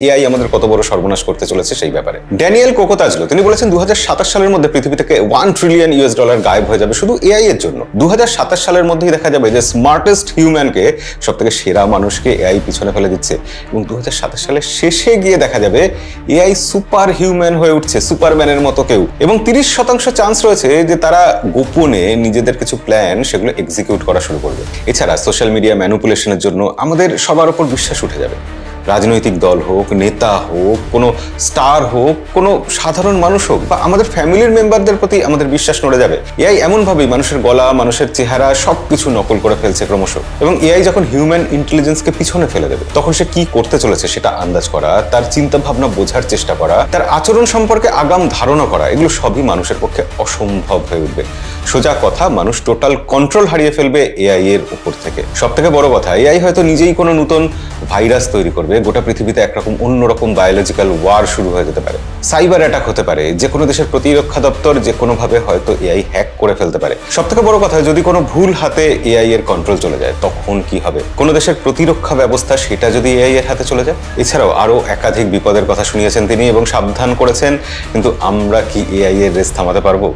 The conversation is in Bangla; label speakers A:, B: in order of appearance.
A: এআই আমাদের কত বড় সর্বনাশ করতে চলেছে সেই ব্যাপারে ড্যানিয়েল কোকোতাজলো তিনি বলেছেন 2027 সালের মধ্যে পৃথিবী থেকে $1 ট্রিলিয়ন গায়েব হয়ে যাবে শুধু এআই এর জন্য 2027 সালের মধ্যেই দেখা যাবে যে স্মার্টেস্ট হিউম্যানকে সবথেকে সেরা মানুষকে এআই পিছনে ফেলে দিচ্ছে এবং 2027 সালের শেষে গিয়ে দেখা যাবে এআই সুপার হিউম্যান হয়ে উঠছে সুপারম্যানের মতো কেউ এবং 30% চান্স রয়েছে যে তারা গোপনে নিজেদের কিছু প্ল্যান সেগুলো এক্সিকিউট করা শুরু করবে। এছাড়া সোশ্যাল মিডিয়া ম্যানিপুলেশনের জন্য আমাদের সবার উপর বিশ্বাস উঠে যাবে। রাজনৈতিক দল হোক, নেতা হোক, কোনো স্টার হোক, কোনো সাধারণ মানুষ হোক বা আমাদের ফ্যামিলির মেম্বারদের প্রতি আমাদের বিশ্বাস নড়ে যাবে। এআই এমনভাবেই মানুষের গলা, মানুষের চেহারা সবকিছু নকল করে ফেলছে ক্রমশ এবং এআই যখন হিউম্যান ইন্টেলিজেন্সকে পিছনে ফেলে দেবে তখন সে কি করতে চলেছে সেটা আন্দাজ করা, তার চিন্তা ভাবনা বোঝার চেষ্টা করা, তার আচরণ সম্পর্কে আগাম ধারণা করা, এগুলো সবই মানুষের পক্ষে অসম্ভব হয়ে উঠবে। সোজা কথা, মানুষ টোটাল কন্ট্রোল হারিয়ে ফেলবে এআই এর উপর থেকে। সব থেকে বড় কথা, এআই হয়তো নিজেই কোনো নতুন ভাইরাস তৈরি করবে, গোটা পৃথিবীতে একরকম অন্যরকম বায়োলজিক্যাল ওয়ার শুরু হয়ে যেতে পারে, সাইবার অ্যাটাক হতে পারে, যে কোনো দেশের প্রতিরক্ষা দপ্তর যে কোনোভাবে হয়তো এআই হ্যাক করে ফেলতে পারে। সব থেকে বড় কথা, যদি কোনো ভুল হাতে এআই এর কন্ট্রোল চলে যায় তখন কি হবে? কোনো দেশের প্রতিরক্ষা ব্যবস্থা সেটা যদি এআই এর হাতে চলে যায়? এছাড়াও আরো একাধিক বিপদের কথা শুনিয়েছেন তিনি এবং সাবধান করেছেন, কিন্তু আমরা কি এআই এর রেস থামাতে পারবো?